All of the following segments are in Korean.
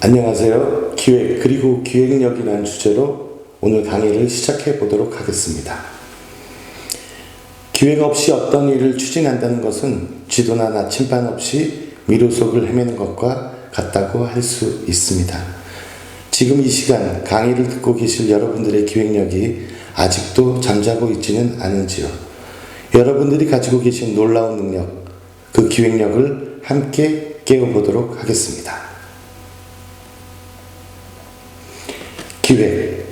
안녕하세요. 기획 그리고 기획력이라는 주제로 오늘 강의를 시작해 보도록 하겠습니다. 기획 없이 어떤 일을 추진한다는 것은 지도나 나침반 없이 미로 속을 헤매는 것과 같다고 할 수 있습니다. 지금 이 시간 강의를 듣고 계실 여러분들의 기획력이 아직도 잠자고 있지는 않은지요. 여러분들이 가지고 계신 놀라운 능력, 그 기획력을 함께 깨워보도록 하겠습니다. 기획.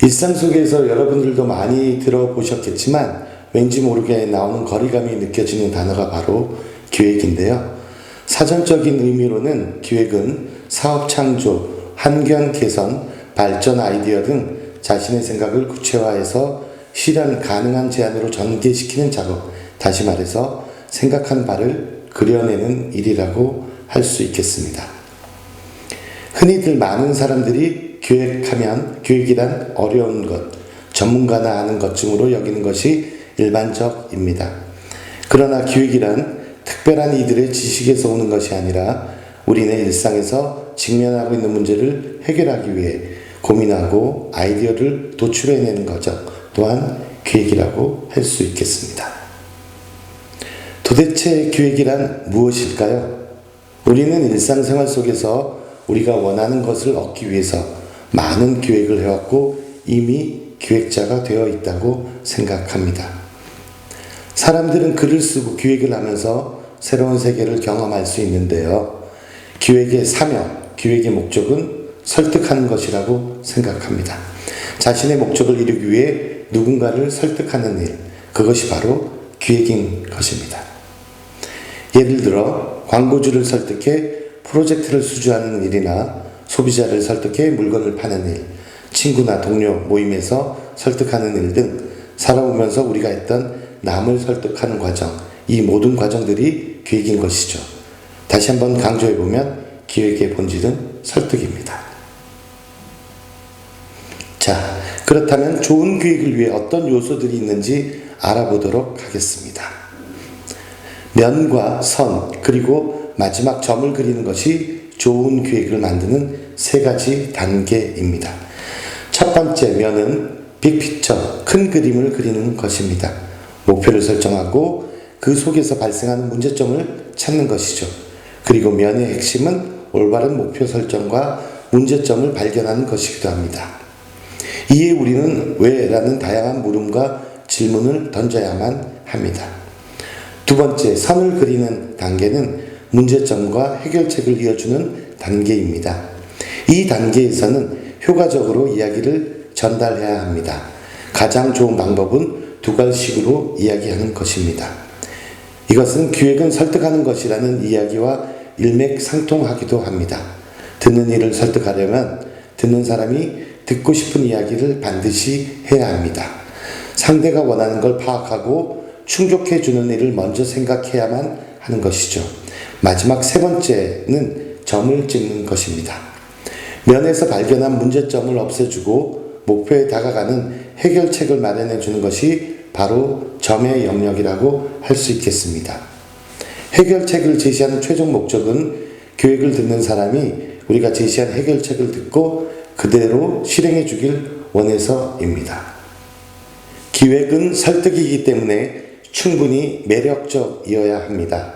일상 속에서 여러분들도 많이 들어보셨겠지만 왠지 모르게 나오는 거리감이 느껴지는 단어가 바로 기획인데요. 사전적인 의미로는 기획은 사업 창조, 환경 개선, 발전 아이디어 등 자신의 생각을 구체화해서 실현 가능한 제안으로 전개시키는 작업, 다시 말해서 생각한 바를 그려내는 일이라고 할 수 있겠습니다. 흔히들 많은 사람들이 기획이란 어려운 것, 전문가나 하는 것쯤으로 여기는 것이 일반적입니다. 그러나 기획이란 특별한 이들의 지식에서 오는 것이 아니라 우리네 일상에서 직면하고 있는 문제를 해결하기 위해 고민하고 아이디어를 도출해내는 과정 또한 기획이라고 할 수 있겠습니다. 도대체 기획이란 무엇일까요? 우리는 일상생활 속에서 우리가 원하는 것을 얻기 위해서 많은 기획을 해왔고 이미 기획자가 되어 있다고 생각합니다. 사람들은 글을 쓰고 기획을 하면서 새로운 세계를 경험할 수 있는데요. 기획의 사명, 기획의 목적은 설득하는 것이라고 생각합니다. 자신의 목적을 이루기 위해 누군가를 설득하는 일, 그것이 바로 기획인 것입니다. 예를 들어 광고주를 설득해 프로젝트를 수주하는 일이나 소비자를 설득해 물건을 파는 일, 친구나 동료 모임에서 설득하는 일 등 살아오면서 우리가 했던 남을 설득하는 과정, 이 모든 과정들이 기획인 것이죠. 다시 한번 강조해보면 기획의 본질은 설득입니다. 자, 그렇다면 좋은 기획을 위해 어떤 요소들이 있는지 알아보도록 하겠습니다. 면과 선, 그리고 마지막 점을 그리는 것이 좋은 기획을 만드는 세 가지 단계입니다. 첫 번째 면은 빅피처, 큰 그림을 그리는 것입니다. 목표를 설정하고 그 속에서 발생하는 문제점을 찾는 것이죠. 그리고 면의 핵심은 올바른 목표 설정과 문제점을 발견하는 것이기도 합니다. 이에 우리는 왜? 라는 다양한 물음과 질문을 던져야만 합니다. 두 번째, 선을 그리는 단계는 문제점과 해결책을 이어주는 단계입니다. 이 단계에서는 효과적으로 이야기를 전달해야 합니다. 가장 좋은 방법은 두 가지식으로 이야기하는 것입니다. 이것은 기획은 설득하는 것이라는 이야기와 일맥상통하기도 합니다. 듣는 이를 설득하려면 듣는 사람이 듣고 싶은 이야기를 반드시 해야 합니다. 상대가 원하는 걸 파악하고 충족해 주는 일을 먼저 생각해야만 하는 것이죠. 마지막 세 번째는 점을 찍는 것입니다. 면에서 발견한 문제점을 없애주고 목표에 다가가는 해결책을 마련해 주는 것이 바로 점의 영역이라고 할 수 있겠습니다. 해결책을 제시하는 최종 목적은 기획을 듣는 사람이 우리가 제시한 해결책을 듣고 그대로 실행해 주길 원해서입니다. 기획은 설득이기 때문에 충분히 매력적이어야 합니다.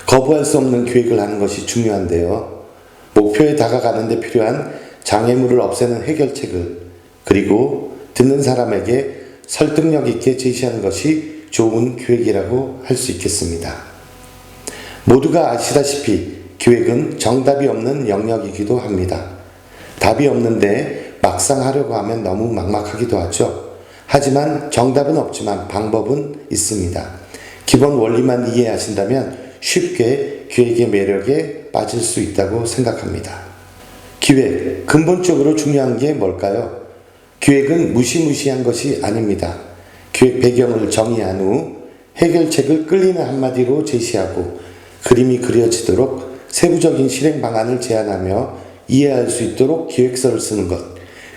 거부할 수 없는 기획을 하는 것이 중요한데요. 목표에 다가가는 데 필요한 장애물을 없애는 해결책을 그리고 듣는 사람에게 설득력 있게 제시하는 것이 좋은 기획이라고 할 수 있겠습니다. 모두가 아시다시피 기획은 정답이 없는 영역이기도 합니다. 답이 없는데 막상 하려고 하면 너무 막막하기도 하죠. 하지만 정답은 없지만 방법은 있습니다. 기본 원리만 이해하신다면 쉽게 기획의 매력에 빠질 수 있다고 생각합니다. 기획, 근본적으로 중요한 게 뭘까요? 기획은 무시무시한 것이 아닙니다. 기획 배경을 정의한 후 해결책을 끌리는 한마디로 제시하고 그림이 그려지도록 세부적인 실행 방안을 제안하며 이해할 수 있도록 기획서를 쓰는 것,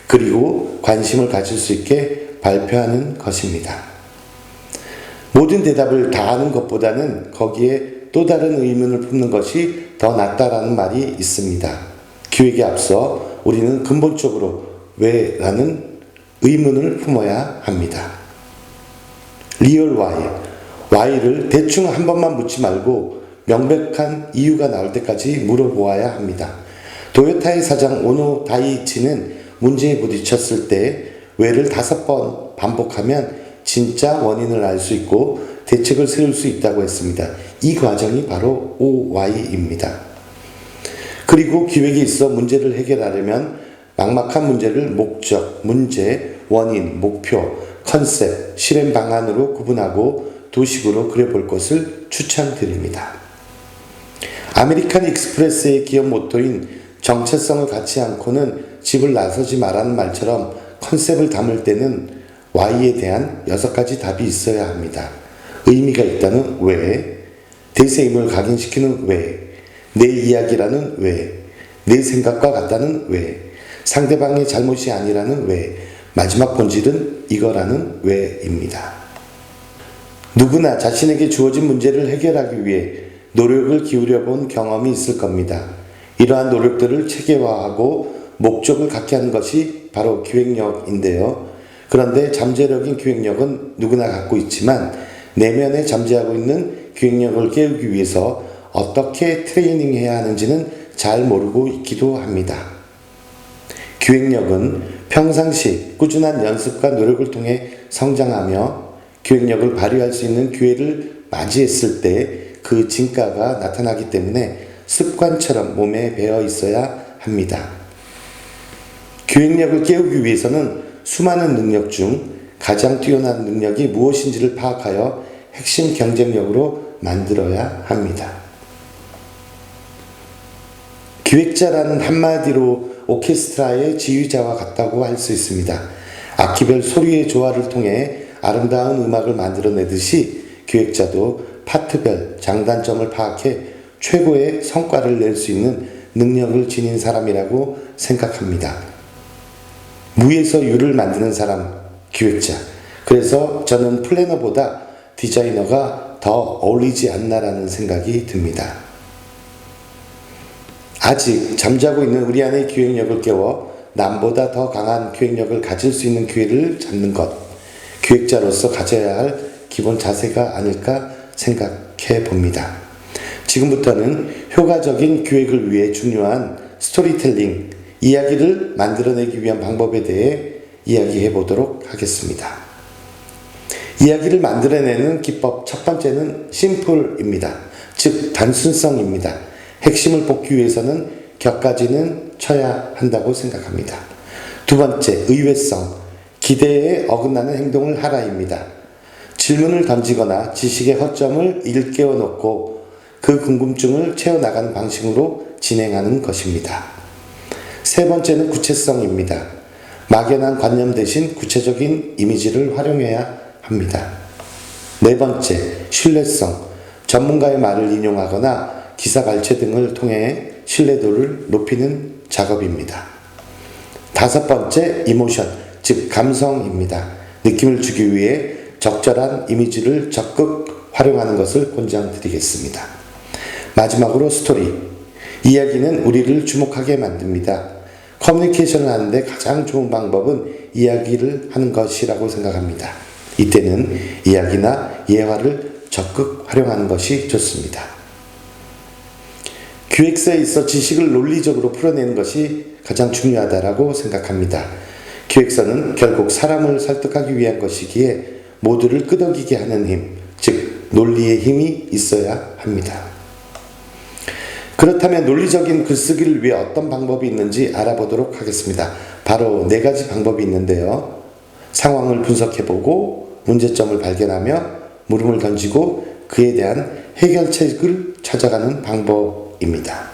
그리고 관심을 가질 수 있게 발표하는 것입니다. 모든 대답을 다 아는 것보다는 거기에 또 다른 의문을 품는 것이 더 낫다라는 말이 있습니다. 기획에 앞서 우리는 근본적으로 왜라는 의문을 품어야 합니다. 리얼 Y를 대충 한 번만 묻지 말고 명백한 이유가 나올 때까지 물어보아야 합니다. 도요타의 사장 오노 다이이치는 문제에 부딪혔을 때 왜를 5번 반복하면 진짜 원인을 알 수 있고 대책을 세울 수 있다고 했습니다. 이 과정이 바로 OY입니다. 그리고 기획에 있어 문제를 해결하려면 막막한 문제를 목적, 문제, 원인, 목표, 컨셉, 실행 방안으로 구분하고 도식으로 그려볼 것을 추천드립니다. 아메리칸 익스프레스의 기업 모토인 정체성을 갖지 않고는 집을 나서지 말라는 말처럼 컨셉을 담을 때는 Y에 대한 6가지 답이 있어야 합니다. 의미가 있다는 왜, 대세임을 각인시키는 왜, 내 이야기라는 왜, 내 생각과 같다는 왜, 상대방의 잘못이 아니라는 왜, 마지막 본질은 이거라는 왜입니다. 누구나 자신에게 주어진 문제를 해결하기 위해 노력을 기울여 본 경험이 있을 겁니다. 이러한 노력들을 체계화하고 목적을 갖게 하는 것이 바로 기획력인데요. 그런데 잠재력인 기획력은 누구나 갖고 있지만 내면에 잠재하고 있는 기획력을 깨우기 위해서 어떻게 트레이닝해야 하는지는 잘 모르고 있기도 합니다. 기획력은 평상시 꾸준한 연습과 노력을 통해 성장하며 기획력을 발휘할 수 있는 기회를 맞이했을 때 그 진가가 나타나기 때문에 습관처럼 몸에 배어 있어야 합니다. 기획력을 깨우기 위해서는 수많은 능력 중 가장 뛰어난 능력이 무엇인지를 파악하여 핵심 경쟁력으로 만들어야 합니다. 기획자라는 한마디로 오케스트라의 지휘자와 같다고 할 수 있습니다. 악기별 소리의 조화를 통해 아름다운 음악을 만들어내듯이 기획자도 파트별 장단점을 파악해 최고의 성과를 낼 수 있는 능력을 지닌 사람이라고 생각합니다. 무에서 유를 만드는 사람, 기획자. 그래서 저는 플래너보다 디자이너가 더 어울리지 않나라는 생각이 듭니다. 아직 잠자고 있는 우리 안의 기획력을 깨워 남보다 더 강한 기획력을 가질 수 있는 기회를 잡는 것, 기획자로서 가져야 할 기본 자세가 아닐까 생각해 봅니다. 지금부터는 효과적인 기획을 위해 중요한 스토리텔링, 이야기를 만들어내기 위한 방법에 대해 이야기해 보도록 하겠습니다. 이야기를 만들어내는 기법 첫 번째는 심플입니다. 즉 단순성입니다. 핵심을 뽑기 위해서는 격가지는 쳐야 한다고 생각합니다. 두 번째, 의외성, 기대에 어긋나는 행동을 하라입니다. 질문을 던지거나 지식의 허점을 일깨워 놓고 그 궁금증을 채워나가는 방식으로 진행하는 것입니다. 세 번째는 구체성입니다. 막연한 관념 대신 구체적인 이미지를 활용해야 합니다. 네 번째, 신뢰성, 전문가의 말을 인용하거나 기사 발췌 등을 통해 신뢰도를 높이는 작업입니다. 다섯 번째, 이모션, 즉 감성입니다. 느낌을 주기 위해 적절한 이미지를 적극 활용하는 것을 권장드리겠습니다. 마지막으로 스토리, 이야기는 우리를 주목하게 만듭니다. 커뮤니케이션을 하는데 가장 좋은 방법은 이야기를 하는 것이라고 생각합니다. 이때는 이야기나 예화를 적극 활용하는 것이 좋습니다. 기획서에 있어 지식을 논리적으로 풀어내는 것이 가장 중요하다고 생각합니다. 기획서는 결국 사람을 설득하기 위한 것이기에 모두를 끄덕이게 하는 힘, 즉 논리의 힘이 있어야 합니다. 그렇다면 논리적인 글쓰기를 위해 어떤 방법이 있는지 알아보도록 하겠습니다. 바로 4가지 방법이 있는데요. 상황을 분석해보고 문제점을 발견하며 물음을 던지고 그에 대한 해결책을 찾아가는 방법입니다.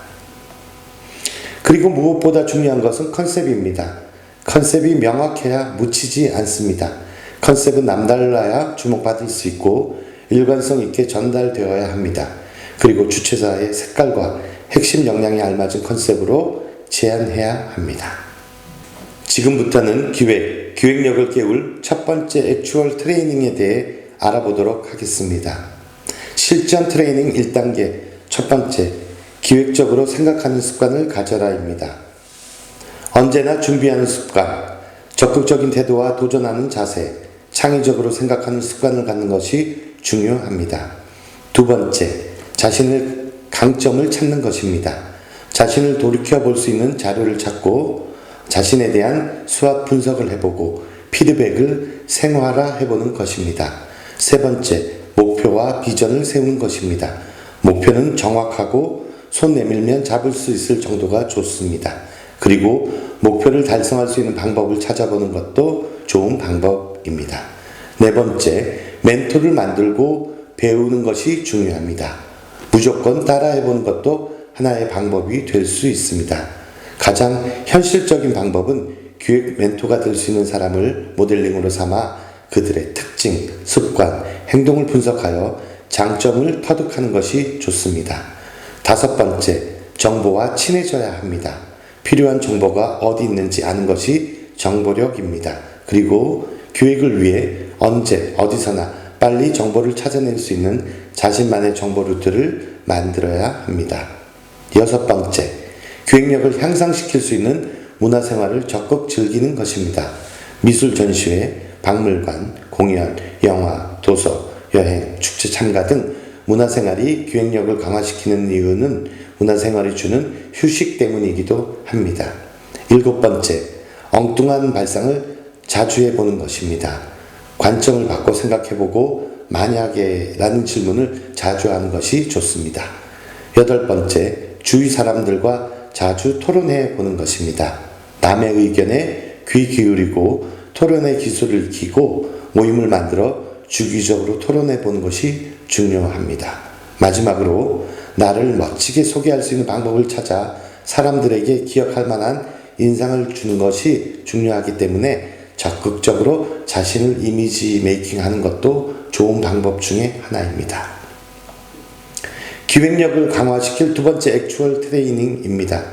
그리고 무엇보다 중요한 것은 컨셉입니다. 컨셉이 명확해야 묻히지 않습니다. 컨셉은 남달라야 주목받을 수 있고 일관성 있게 전달되어야 합니다. 그리고 주최자의 색깔과 핵심 역량에 알맞은 컨셉으로 제안해야 합니다. 지금부터는 기획력을 깨울 첫 번째 액추얼 트레이닝에 대해 알아보도록 하겠습니다. 실전 트레이닝 1단계 첫 번째, 기획적으로 생각하는 습관을 가져라입니다. 언제나 준비하는 습관, 적극적인 태도와 도전하는 자세, 창의적으로 생각하는 습관을 갖는 것이 중요합니다. 두 번째, 자신의 강점을 찾는 것입니다. 자신을 돌이켜 볼 수 있는 자료를 찾고 자신에 대한 수학 분석을 해보고 피드백을 생활화해보는 것입니다. 세 번째, 목표와 비전을 세우는 것입니다. 목표는 정확하고 손 내밀면 잡을 수 있을 정도가 좋습니다. 그리고 목표를 달성할 수 있는 방법을 찾아보는 것도 좋은 방법입니다. 네 번째, 멘토를 만들고 배우는 것이 중요합니다. 무조건 따라해보는 것도 하나의 방법이 될 수 있습니다. 가장 현실적인 방법은 기획 멘토가 될 수 있는 사람을 모델링으로 삼아 그들의 특징, 습관, 행동을 분석하여 장점을 터득하는 것이 좋습니다. 다섯 번째, 정보와 친해져야 합니다. 필요한 정보가 어디 있는지 아는 것이 정보력입니다. 그리고 기획을 위해 언제, 어디서나 빨리 정보를 찾아낼 수 있는 자신만의 정보 루트를 만들어야 합니다. 여섯 번째, 기획력을 향상시킬 수 있는 문화생활을 적극 즐기는 것입니다. 미술 전시회, 박물관, 공연, 영화, 도서, 여행, 축제 참가 등 문화생활이 기획력을 강화시키는 이유는 문화생활이 주는 휴식 때문이기도 합니다. 일곱 번째, 엉뚱한 발상을 자주 해보는 것입니다. 관점을 바꿔 생각해보고 만약에 라는 질문을 자주 하는 것이 좋습니다. 여덟 번째, 주위 사람들과 자주 토론해 보는 것입니다. 남의 의견에 귀 기울이고 토론의 기술을 익히고 모임을 만들어 주기적으로 토론해 보는 것이 중요합니다. 마지막으로 나를 멋지게 소개할 수 있는 방법을 찾아 사람들에게 기억할 만한 인상을 주는 것이 중요하기 때문에 적극적으로 자신을 이미지 메이킹하는 것도 좋은 방법 중에 하나입니다. 기획력을 강화시킬 두 번째 액추얼 트레이닝입니다.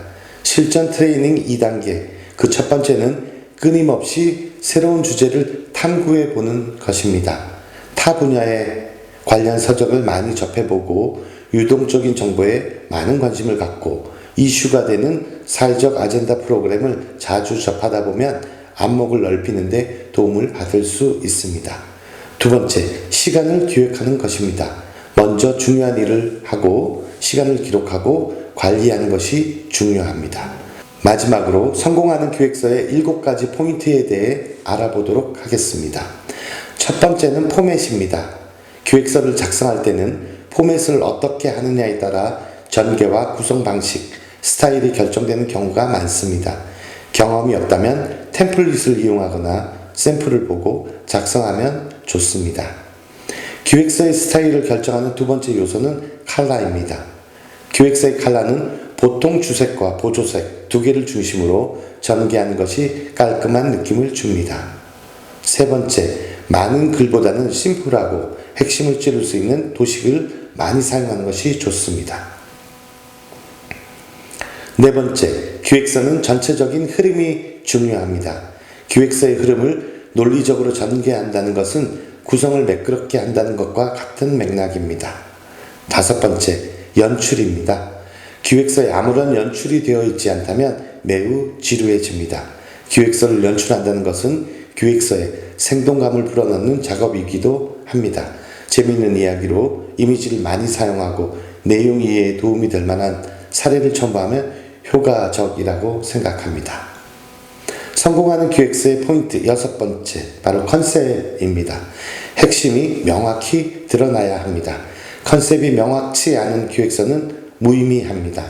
실전 트레이닝 2단계. 그 첫 번째는 끊임없이 새로운 주제를 탐구해 보는 것입니다. 타 분야의 관련 서적을 많이 접해보고 유동적인 정보에 많은 관심을 갖고 이슈가 되는 사회적 아젠다 프로그램을 자주 접하다 보면 안목을 넓히는 데 도움을 받을 수 있습니다. 두 번째, 시간을 기획하는 것입니다. 먼저 중요한 일을 하고 시간을 기록하고 관리하는 것이 중요합니다. 마지막으로 성공하는 기획서의 7가지 포인트에 대해 알아보도록 하겠습니다. 첫 번째는 포맷입니다. 기획서를 작성할 때는 포맷을 어떻게 하느냐에 따라 전개와 구성 방식, 스타일이 결정되는 경우가 많습니다. 경험이 없다면 템플릿을 이용하거나 샘플을 보고 작성하면 좋습니다. 기획서의 스타일을 결정하는 두 번째 요소는 컬러입니다. 기획서의 컬러는 보통 주색과 보조색 두 개를 중심으로 전개하는 것이 깔끔한 느낌을 줍니다. 세 번째, 많은 글보다는 심플하고 핵심을 찌를 수 있는 도식을 많이 사용하는 것이 좋습니다. 네 번째, 기획서는 전체적인 흐름이 중요합니다. 기획서의 흐름을 논리적으로 전개한다는 것은 구성을 매끄럽게 한다는 것과 같은 맥락입니다. 다섯 번째, 연출입니다. 기획서에 아무런 연출이 되어 있지 않다면 매우 지루해집니다. 기획서를 연출한다는 것은 기획서에 생동감을 불어넣는 작업이기도 합니다. 재미있는 이야기로 이미지를 많이 사용하고 내용 이해에 도움이 될 만한 사례를 첨부하면 효과적이라고 생각합니다. 성공하는 기획서의 포인트 여섯 번째, 바로 컨셉입니다. 핵심이 명확히 드러나야 합니다. 컨셉이 명확치 않은 기획서는 무의미합니다.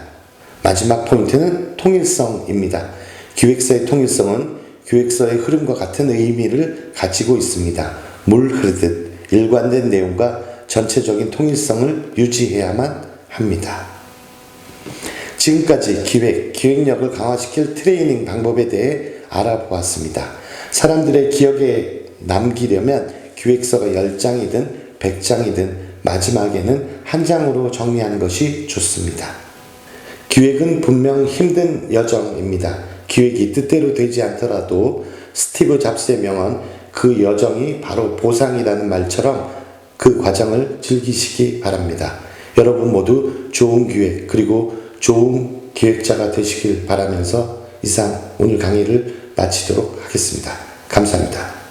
마지막 포인트는 통일성입니다. 기획서의 통일성은 기획서의 흐름과 같은 의미를 가지고 있습니다. 물 흐르듯 일관된 내용과 전체적인 통일성을 유지해야만 합니다. 지금까지 기획력을 강화시킬 트레이닝 방법에 대해 알아보았습니다. 사람들의 기억에 남기려면 기획서가 10장이든 100장이든 마지막에는 한 장으로 정리하는 것이 좋습니다. 기획은 분명 힘든 여정입니다. 기획이 뜻대로 되지 않더라도 스티브 잡스의 명언 그 여정이 바로 보상이라는 말처럼 그 과정을 즐기시기 바랍니다. 여러분 모두 좋은 기획 그리고 좋은 기획자가 되시길 바라면서 이상 오늘 강의를 마치도록 하겠습니다. 감사합니다.